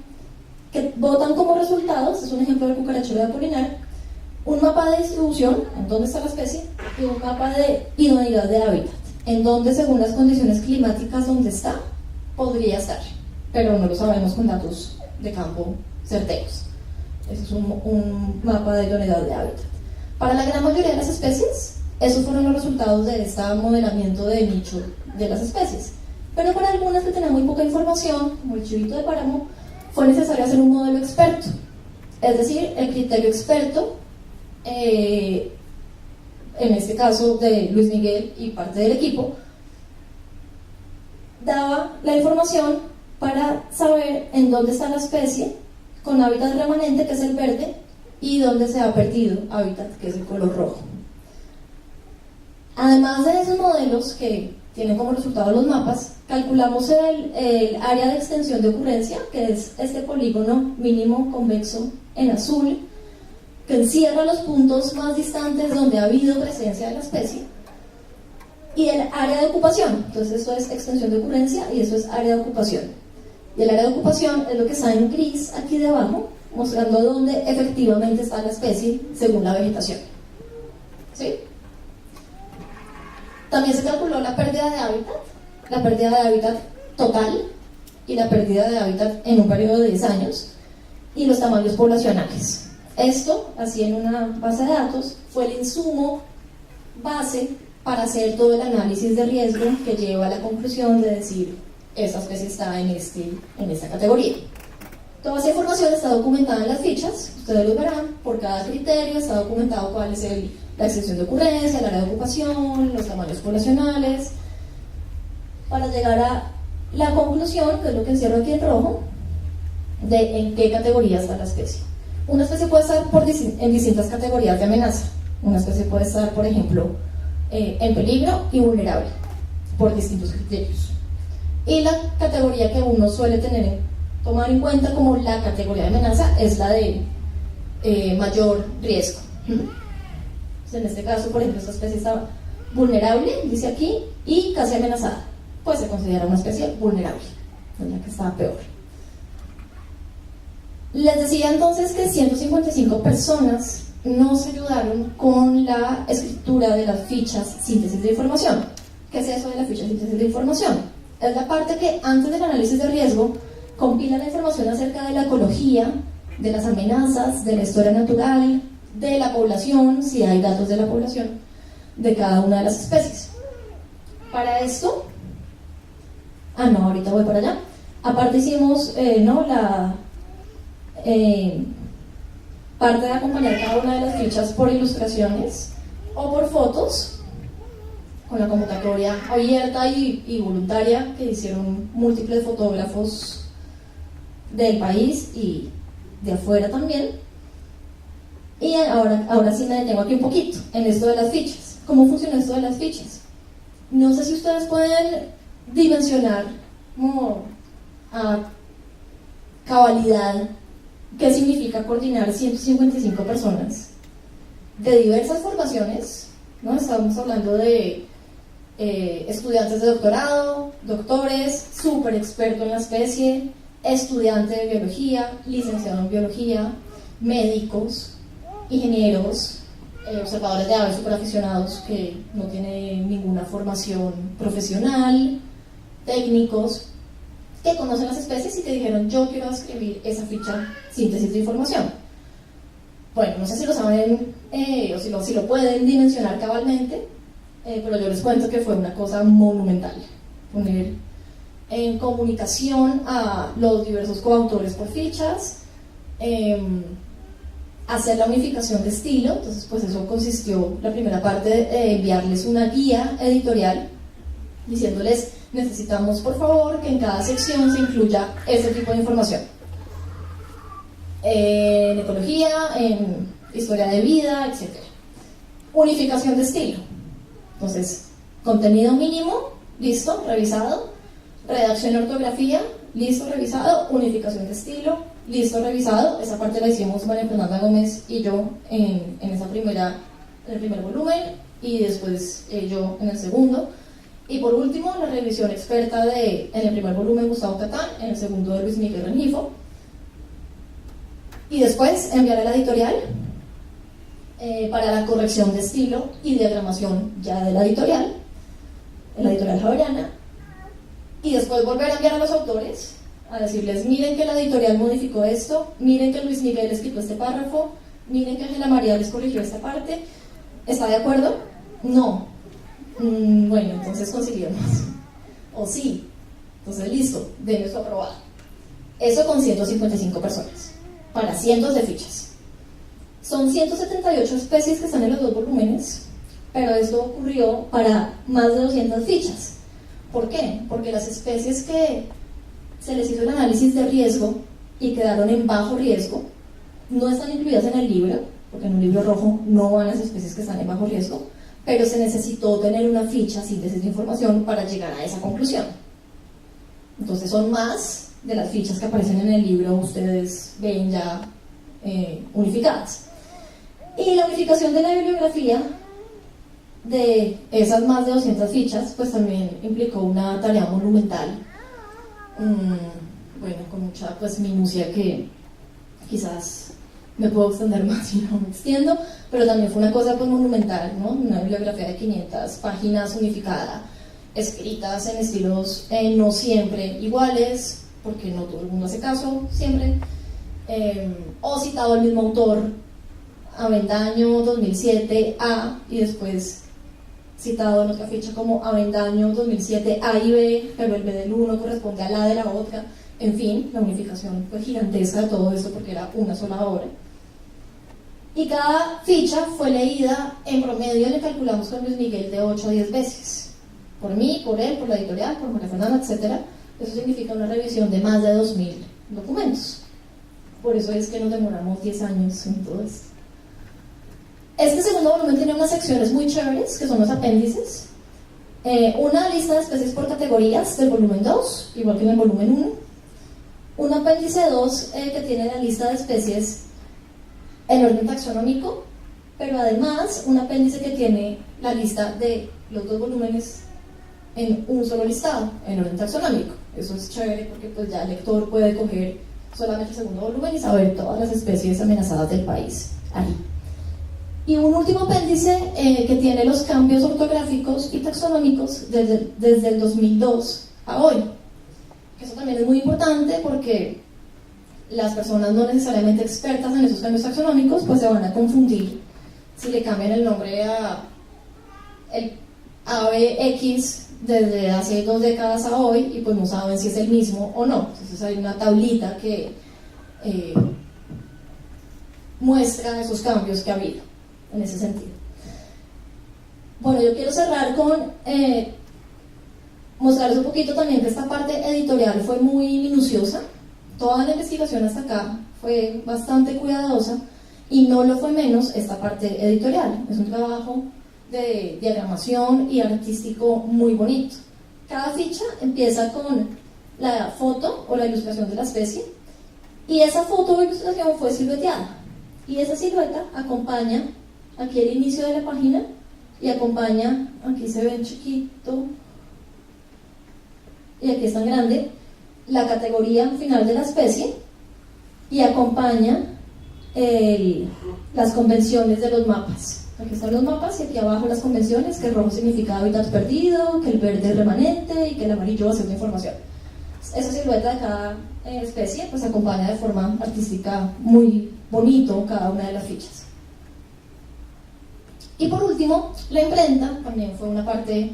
Speaker 3: que botan como resultados, es un ejemplo del cucarachero de Apolinar, un mapa de distribución, en dónde está la especie, y un mapa de idoneidad de hábitat, en dónde según las condiciones climáticas donde está, podría estar, pero no lo sabemos con datos de campo certeros. Ese es un mapa de idoneidad de hábitat. Para la gran mayoría de las especies, esos fueron los resultados de este modelamiento de nicho de las especies. Pero para algunas que tenían muy poca información, como el chivito de páramo, fue necesario hacer un modelo experto. Es decir, el criterio experto, en este caso de Luis Miguel y parte del equipo, daba la información para saber en dónde está la especie con hábitat remanente, que es el verde, y dónde se ha perdido hábitat, que es el color rojo. Además de esos modelos que tienen como resultado los mapas, calculamos el área de extensión de ocurrencia, que es este polígono mínimo convexo en azul, que encierra los puntos más distantes donde ha habido presencia de la especie, y el área de ocupación. Entonces esto es extensión de ocurrencia y esto es área de ocupación. Y el área de ocupación es lo que está en gris aquí debajo, mostrando dónde efectivamente está la especie según la vegetación. ¿Sí? También se calculó la pérdida de hábitat total y la pérdida de hábitat en un periodo de 10 años, y los tamaños poblacionales. Esto, así en una base de datos, fue el insumo base para hacer todo el análisis de riesgo que lleva a la conclusión de decir esta especie está en esta categoría. Toda esa información está documentada en las fichas, ustedes lo verán, por cada criterio está documentado cuál es la extensión de ocurrencia, el área de ocupación, los tamaños poblacionales, para llegar a la conclusión, que es lo que encierro aquí en rojo, de en qué categoría está la especie. Una especie puede estar en distintas categorías de amenaza. Una especie puede estar, por ejemplo, en peligro y vulnerable, por distintos criterios. Y la categoría que uno suele tomar en cuenta como la categoría de amenaza es la de mayor riesgo. En este caso, por ejemplo, esta especie está vulnerable, dice aquí, y casi amenazada. Pues se considera una especie vulnerable, es la que está peor. Les decía entonces que 155 personas nos ayudaron con la escritura de las fichas síntesis de información. ¿Qué es eso de la ficha síntesis de información? Es la parte que antes del análisis de riesgo compila la información acerca de la ecología, de las amenazas, de la historia natural, de la población, si hay datos de la población, de cada una de las especies. Para esto, ahorita voy para allá. Aparte hicimos ¿no? la parte de acompañar cada una de las fichas por ilustraciones o por fotos, con la convocatoria abierta y voluntaria que hicieron múltiples fotógrafos del país y de afuera también. Y ahora sí me detengo aquí un poquito en esto de las fichas. ¿Cómo funciona esto de las fichas? No sé si ustedes pueden dimensionar como a cabalidad qué significa coordinar 155 personas de diversas formaciones, ¿no? Estamos hablando de estudiantes de doctorado, doctores, súper experto en la especie, estudiante de biología, licenciado en biología, médicos, ingenieros, observadores de aves súper aficionados que no tienen ninguna formación profesional, técnicos que conocen las especies y que dijeron: yo quiero escribir esa ficha síntesis de información. Bueno, no sé si lo saben o si lo pueden dimensionar cabalmente, pero yo les cuento que fue una cosa monumental poner en comunicación a los diversos coautores por fichas, hacer la unificación de estilo. Entonces pues eso consistió, la primera parte, de enviarles una guía editorial diciéndoles: necesitamos por favor que en cada sección se incluya este tipo de información, en ecología, en historia de vida, etc. Unificación de estilo. Entonces, contenido mínimo, listo, revisado. Redacción y ortografía, listo, revisado. Unificación de estilo, listo, revisado. Esa parte la hicimos María Fernanda Gómez y yo en el primer volumen, y después yo en el segundo. Y por último, la revisión experta en el primer volumen Gustavo Catán, en el segundo de Luis Miguel Rengifo. Y después enviar a la editorial para la corrección de estilo y diagramación ya de la editorial, en la editorial Javeriana. Y después volver a enviar a los autores, a decirles: miren que la editorial modificó esto, miren que Luis Miguel escribió este párrafo, miren que Ángela María les corrigió esta parte. ¿Está de acuerdo? No. Bueno, entonces conciliemos. O sí. Entonces listo, denme su aprobado. Eso con 155 personas, para cientos de fichas. Son 178 especies que están en los dos volúmenes, pero esto ocurrió para más de 200 fichas. ¿Por qué? Porque las especies que se les hizo el análisis de riesgo y quedaron en bajo riesgo no están incluidas en el libro, porque en un libro rojo no van las especies que están en bajo riesgo, pero se necesitó tener una ficha síntesis de información para llegar a esa conclusión. Entonces son más de las fichas que aparecen en el libro, ustedes ven ya unificadas. Y la unificación de la bibliografía de esas más de 200 fichas pues también implicó una tarea monumental, bueno, con mucha pues minucia que quizás me puedo extender más y no me extiendo, pero también fue una cosa pues monumental, ¿no? Una bibliografía de 500 páginas unificada, escritas en estilos no siempre iguales, porque no todo el mundo hace caso siempre, o citado el mismo autor, Avendaño 2007 A, y después citado en otra ficha como Avendaño 2007 A y B, pero el B del uno corresponde a la de la otra. En fin, la unificación fue gigantesca de todo esto porque era una sola obra. Y cada ficha fue leída, en promedio le calculamos con Luis Miguel de 8 a 10 veces. Por mí, por él, por la editorial, por María Fernanda, etc. Eso significa una revisión de más de 2000 documentos. Por eso es que nos demoramos 10 años en todo esto. Este segundo volumen tiene unas secciones muy chéveres, que son los apéndices. Una lista de especies por categorías del volumen 2, igual que en el volumen 1. Un apéndice 2 que tiene la lista de especies en orden taxonómico, pero además un apéndice que tiene la lista de los dos volúmenes en un solo listado, en orden taxonómico. Eso es chévere porque pues ya el lector puede coger solamente el segundo volumen y saber todas las especies amenazadas del país ahí. Y un último apéndice que tiene los cambios ortográficos y taxonómicos desde el 2002 a hoy. Eso también es muy importante porque las personas no necesariamente expertas en esos cambios taxonómicos pues se van a confundir si le cambian el nombre a el ave X desde hace 2 décadas a hoy y pues no saben si es el mismo o no. Entonces hay una tablita que muestra esos cambios que ha habido en ese sentido. Bueno, yo quiero cerrar con mostrarles un poquito también que esta parte editorial fue muy minuciosa. Toda la investigación hasta acá fue bastante cuidadosa y no lo fue menos esta parte editorial. Es un trabajo de diagramación y artístico muy bonito. Cada ficha empieza con la foto o la ilustración de la especie y esa foto o ilustración fue silueteada y esa silueta acompaña aquí el inicio de la página y acompaña, aquí se ve en chiquito y aquí está en grande, la categoría final de la especie y acompaña las convenciones de los mapas. Aquí están los mapas y aquí abajo las convenciones, que el rojo significa hábitat perdido, que el verde es remanente y que el amarillo va a ser una información. Esa silueta de cada especie pues acompaña de forma artística muy bonito cada una de las fichas. Y por último, la imprenta también fue una parte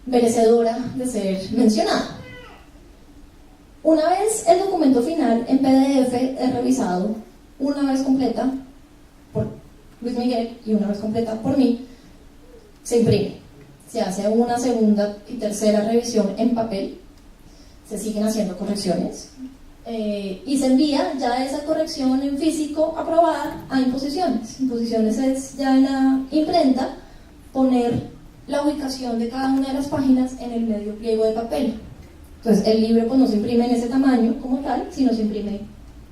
Speaker 3: merecedora de ser mencionada. Una vez el documento final en PDF es revisado, una vez completa por Luis Miguel y una vez completa por mí, se imprime. Se hace una segunda y tercera revisión en papel, se siguen haciendo correcciones y se envía ya esa corrección en físico aprobada a imposiciones. Imposiciones es ya en la imprenta poner la ubicación de cada una de las páginas en el medio pliego de papel. Entonces el libro pues no se imprime en ese tamaño como tal, sino se imprime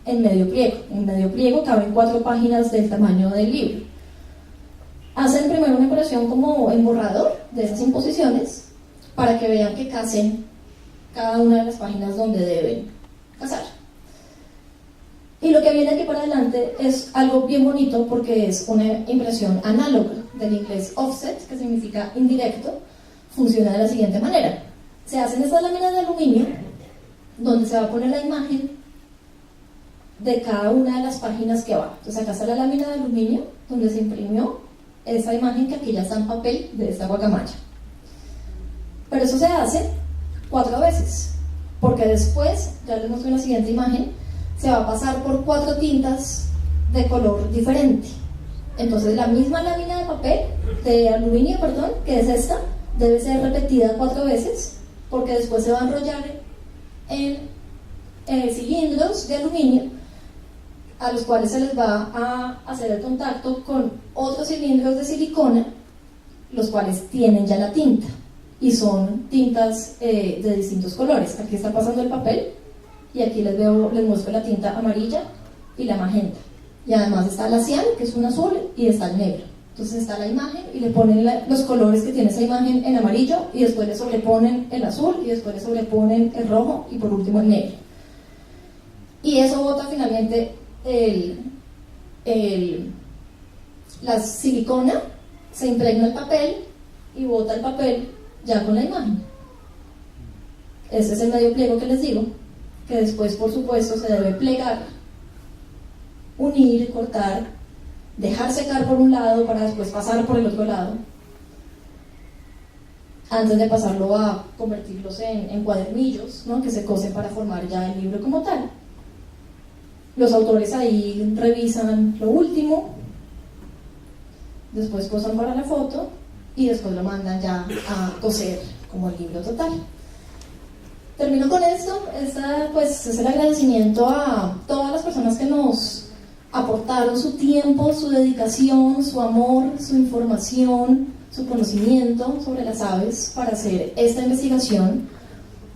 Speaker 3: en medio pliego. En medio pliego caben 4 páginas del tamaño del libro. Hacen primero una impresión como en borrador de esas imposiciones para que vean que casen cada una de las páginas donde deben casar. Y lo que viene aquí para adelante es algo bien bonito porque es una impresión análoga, del inglés offset, que significa indirecto. Funciona de la siguiente manera: se hacen estas láminas de aluminio donde se va a poner la imagen de cada una de las páginas que va. Entonces acá está la lámina de aluminio donde se imprimió esa imagen que aquí ya está en papel de esta guacamaya. Pero eso se hace 4 veces, porque después, ya les muestro en la siguiente imagen, se va a pasar por 4 tintas de color diferente. Entonces la misma lámina de papel, de aluminio, perdón, que es esta, debe ser repetida 4 veces, porque después se va a enrollar en cilindros de aluminio, a los cuales se les va a hacer el contacto con otros cilindros de silicona, los cuales tienen ya la tinta, y son tintas de distintos colores. Aquí está pasando el papel, y aquí les muestro la tinta amarilla y la magenta. Y además está la cian, que es un azul, y está el negro. Entonces está la imagen y le ponen los colores que tiene esa imagen en amarillo, y después le sobreponen el azul, y después le sobreponen el rojo, y por último el negro. Y eso bota finalmente la silicona, se impregna el papel y bota el papel ya con la imagen. Ese es el medio pliego que les digo, que después por supuesto se debe plegar, unir, cortar, dejar secar por un lado para después pasar por el otro lado, antes de pasarlo a convertirlos en cuadernillos, ¿no?, que se cosen para formar ya el libro como tal. Los autores ahí revisan lo último, después cosan para la foto y después lo mandan ya a coser como el libro total. Termino con esto. Pues es el agradecimiento a todas las personas que nos aportaron su tiempo, su dedicación, su amor, su información, su conocimiento sobre las aves para hacer esta investigación,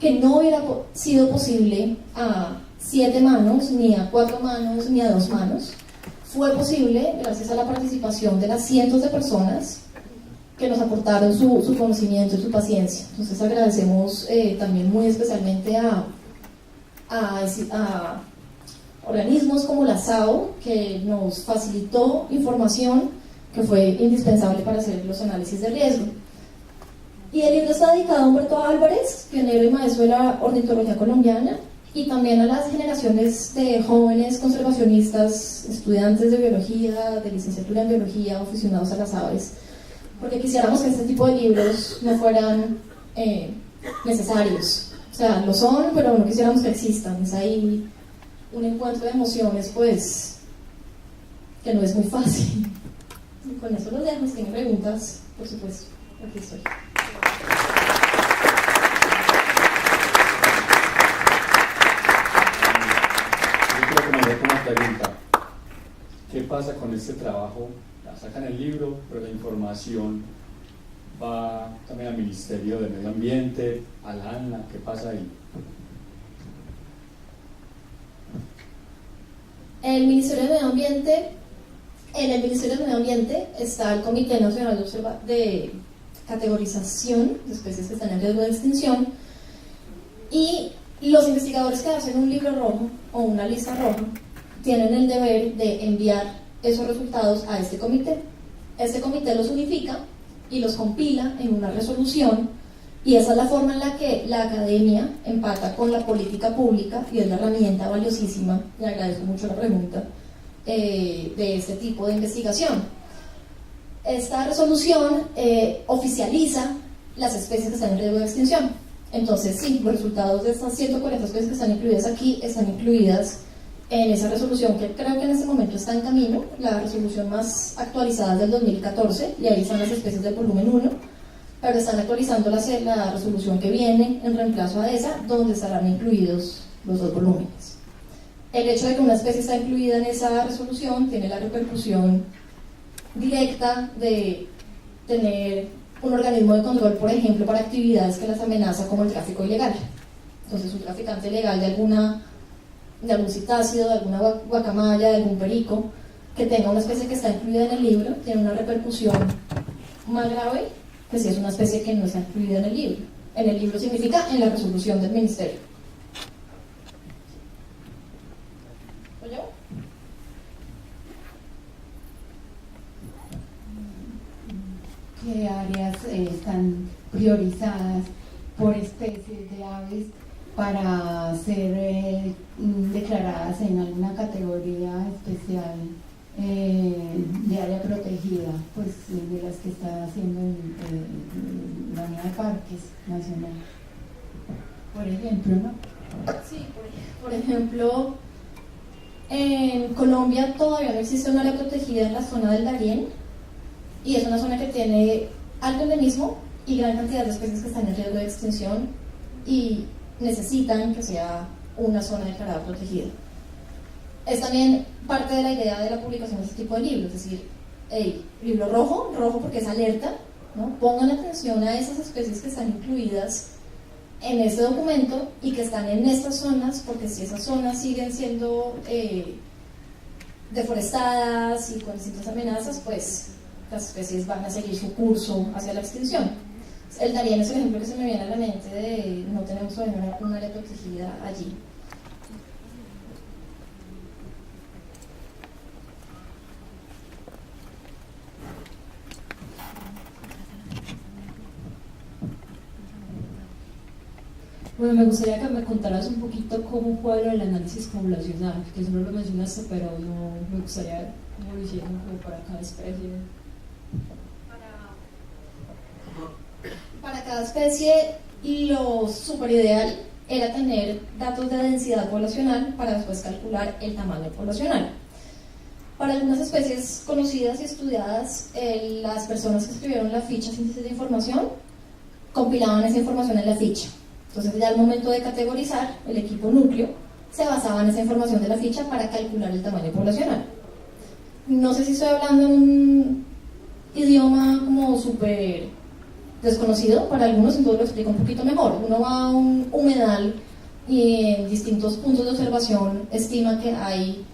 Speaker 3: que no hubiera sido posible a 7 manos, ni a 4 manos, ni a 2 manos. Fue posible gracias a la participación de las cientos de personas que nos aportaron su conocimiento y su paciencia. Entonces agradecemos también muy especialmente a organismos como la SAO, que nos facilitó información que fue indispensable para hacer los análisis de riesgo. Y el libro está dedicado a Humberto Álvarez, pionero y maestro de la ornitología colombiana, y también a las generaciones de jóvenes conservacionistas, estudiantes de biología, de licenciatura en biología, aficionados a las aves, porque quisiéramos que este tipo de libros no fueran necesarios. O sea, lo son, pero no quisiéramos que existan. Es ahí un encuentro de emociones, pues, que no es muy fácil. Y con eso los dejo. Si tienen preguntas, por supuesto, aquí estoy.
Speaker 1: Yo creo que me dejo una pregunta. ¿Qué pasa con este trabajo? Sacan el libro, pero la información va también al Ministerio de Medio Ambiente, a la ANLA. ¿Qué pasa ahí?
Speaker 3: El Ministerio de Medio Ambiente, en el Ministerio de Medio Ambiente está el Comité Nacional de Categorización de Especies que están en riesgo de extinción, y los investigadores que hacen un libro rojo o una lista roja tienen el deber de enviar esos resultados a este comité. Este comité los unifica y los compila en una resolución, y esa es la forma en la que la academia empata con la política pública, y es la herramienta valiosísima, y agradezco mucho la pregunta, de este tipo de investigación. Esta resolución oficializa las especies que están en riesgo de extinción. Entonces, sí, los resultados de estas 140 especies que están incluidas aquí están incluidas en esa resolución, que creo que en este momento está en camino. La resolución más actualizada es del 2014, y ahí están las especies del volumen 1, pero están actualizando la resolución que viene en reemplazo a esa, donde estarán incluidos los dos volúmenes. El hecho de que una especie está incluida en esa resolución tiene la repercusión directa de tener un organismo de control, por ejemplo, para actividades que las amenaza, como el tráfico ilegal. Entonces, un traficante ilegal de algún citácido, de alguna guacamaya, de algún perico, que tenga una especie que está incluida en el libro, tiene una repercusión más grave que si es una especie que no está incluida en el libro. En el libro significa en la resolución del ministerio. ¿Oye?
Speaker 4: ¿Qué áreas están priorizadas por especies de aves para ser declaradas en alguna categoría especial de área protegida, pues de las que está haciendo la Unidad de Parques Nacional, por ejemplo, ¿no?
Speaker 3: Sí, por ejemplo, en Colombia todavía no existe un área protegida en la zona del Darién, y es una zona que tiene alto endemismo y gran cantidad de especies que están en riesgo de extinción y necesitan que sea una zona declarada protegida. Es también parte de la idea de la publicación de este tipo de libros, es decir, libro rojo porque es alerta, ¿no? Pongan atención a esas especies que están incluidas en este documento y que están en estas zonas, porque si esas zonas siguen siendo deforestadas y con distintas amenazas, pues las especies van a seguir su curso hacia la extinción. El Darién es el ejemplo que se me viene a la mente de no tenemos todavía un área protegida allí.
Speaker 5: Bueno, me gustaría que me contaras un poquito cómo fue el análisis poblacional, que eso no lo mencionaste, pero no me gustaría cómo lo hicieron como para cada especie.
Speaker 3: Para cada especie, lo super ideal era tener datos de densidad poblacional para después calcular el tamaño poblacional. Para algunas especies conocidas y estudiadas, las personas que escribieron la ficha síntesis de información compilaban esa información en la ficha. Entonces, ya al momento de categorizar, el equipo núcleo se basaba en esa información de la ficha para calcular el tamaño poblacional. No sé si estoy hablando en un idioma como súper desconocido para algunos, entonces lo explico un poquito mejor. Uno va a un humedal y en distintos puntos de observación estima que hay,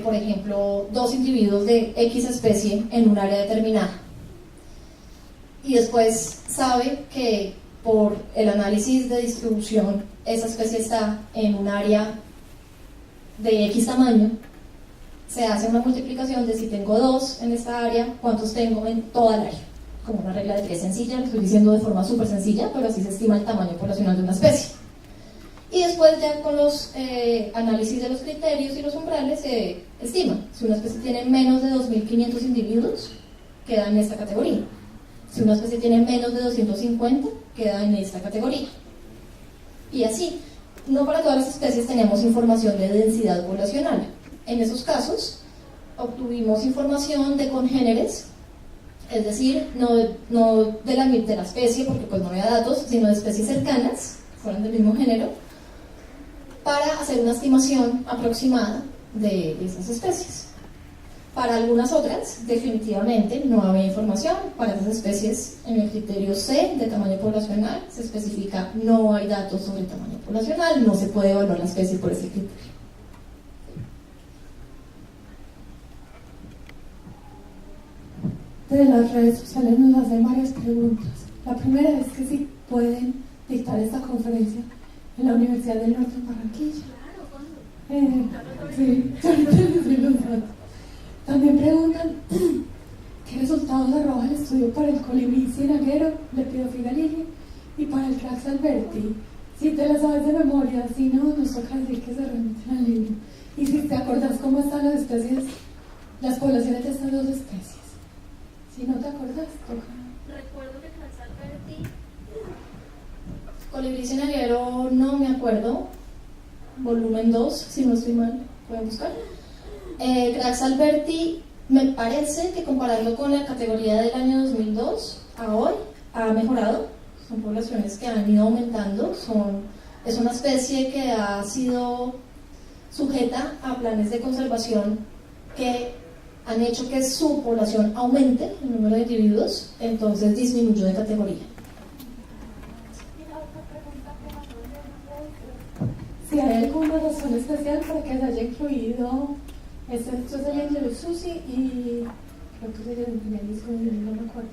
Speaker 3: por ejemplo, 2 individuos de X especie en un área determinada. Y después sabe que por el análisis de distribución esa especie está en un área de X tamaño. Se hace una multiplicación de si tengo 2 en esta área, cuántos tengo en toda el área, como una regla de 3 sencilla. Lo estoy diciendo de forma súper sencilla, pero así se estima el tamaño poblacional de una especie. Y después, ya con los análisis de los criterios y los umbrales, se estima si una especie tiene menos de 2.500 individuos, queda en esta categoría. Si una especie tiene menos de 250, queda en esta categoría. Y así, no para todas las especies tenemos información de densidad poblacional. En esos casos, obtuvimos información de congéneres, es decir, no de la especie, porque pues no había datos, sino de especies cercanas, fueron del mismo género, para hacer una estimación aproximada de esas especies. Para algunas otras, definitivamente no había información. Para esas especies, en el criterio C de tamaño poblacional, se especifica no hay datos sobre tamaño poblacional, no se puede evaluar la especie por ese criterio.
Speaker 6: De las redes sociales nos hacen varias preguntas. La primera es que si pueden dictar esta conferencia en la Universidad del Norte en Barranquilla. Sí, ahorita les doy los datos. También preguntan qué resultados arroja el estudio para el colibrí cienaguero, Lepidophyga lili, y para el Crax alberti. Si te la sabes de memoria, si no, nos toca decir que se remiten al libro. Y si te acuerdas cómo están las especies, las poblaciones de estas dos especies. Si no te acuerdas, toca.
Speaker 3: Recuerdo que Crax alberti, colibrí cienaguero, no me acuerdo. Volumen 2, si no estoy mal, pueden buscar. Crax alberti, me parece que compararlo con la categoría del año 2002 a hoy, ha mejorado. Son poblaciones que han ido aumentando. Es una especie que ha sido sujeta a planes de conservación que han hecho que su población aumente, el número de individuos, entonces disminuyó de categoría.
Speaker 6: Si hay alguna razón especial para que se haya incluido esto es el Angelus susi y creo que sería el primer disco de Nini, no me acuerdo.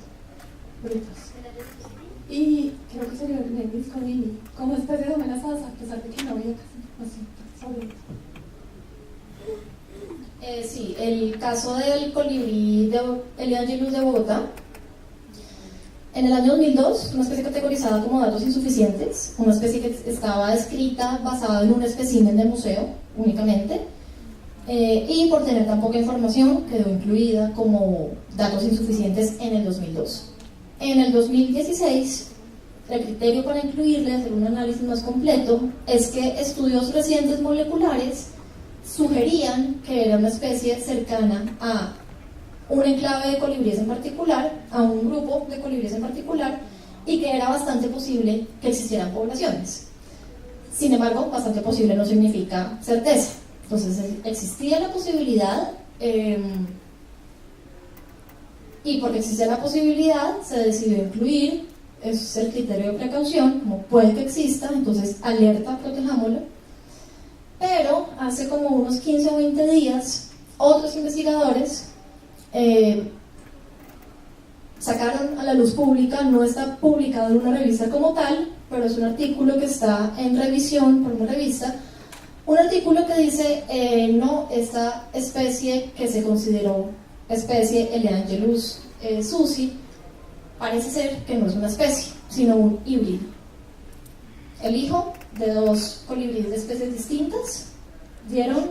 Speaker 6: Brutos. Y creo que sería el primer disco de Nini, como especies amenazadas, a pesar de que no había casi información sobre eso.
Speaker 3: Sí, el caso del colibrí el Angelus de Bogotá. En el año 2002, una especie categorizada como datos insuficientes, una especie que estaba descrita basada en un espécimen de museo únicamente, y por tener tan poca información quedó incluida como datos insuficientes en el 2002. En el 2016, el criterio para incluirle, hacer un análisis más completo, es que estudios recientes moleculares sugerían que era una especie cercana a un enclave de colibríes en particular, a un grupo de colibríes en particular, y que era bastante posible que existieran poblaciones. Sin embargo, bastante posible no significa certeza. Entonces existía la posibilidad, y porque existía la posibilidad se decidió incluir, es el criterio de precaución, como puede que exista, entonces alerta, protejámoslo. Pero hace como unos 15 o 20 días, otros investigadores sacaron a la luz pública, no está publicado en una revista como tal, pero es un artículo que está en revisión por una revista, un artículo que dice, no, esta especie que se consideró especie Eleangelus susi, parece ser que no es una especie, sino un híbrido. El hijo de dos colibríes de especies distintas dieron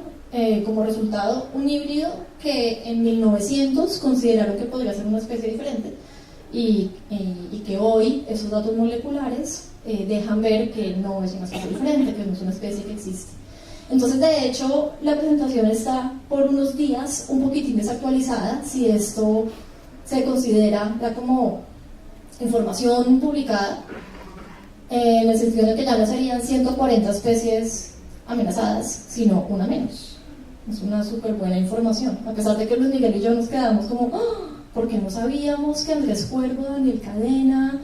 Speaker 3: como resultado un híbrido que en 1900 consideraron que podría ser una especie diferente y que hoy esos datos moleculares dejan ver que no es una especie diferente, que no es una especie que existe. Entonces, de hecho, la presentación está por unos días un poquitín desactualizada, si esto se considera ya como información publicada, en el sentido de que ya no serían 140 especies amenazadas, sino una menos. Es una súper buena información, a pesar de que Luis Miguel y yo nos quedamos como, porque no sabíamos que Andrés Cuervo, Daniel Cadena,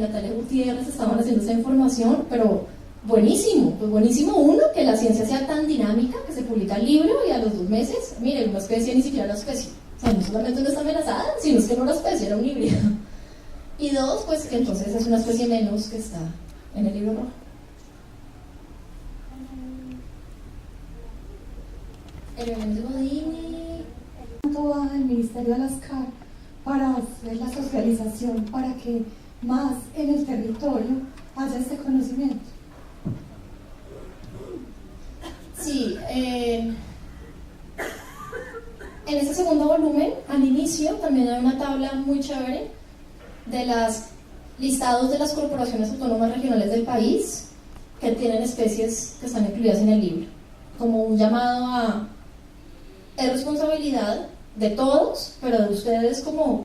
Speaker 3: Natalia Gutiérrez estaban haciendo esa información, pero buenísimo, pues buenísimo uno, que la ciencia sea tan dinámica, que se publica el libro y a los 2 meses, miren, una especie ni siquiera la especie, o sea, no solamente no está amenazada, sino es que no era especie, era un híbrido. Y 2, pues que entonces es una especie menos que está en el libro rojo. El elemento Godini.
Speaker 6: ¿Cuánto va el Ministerio de las CAR para hacer la socialización, para que más en el territorio haya este conocimiento?
Speaker 3: Sí, en este segundo volumen, al inicio, también hay una tabla muy chévere de los listados de las corporaciones autónomas regionales del país que tienen especies que están incluidas en el libro, como un llamado a es responsabilidad de todos, pero de ustedes como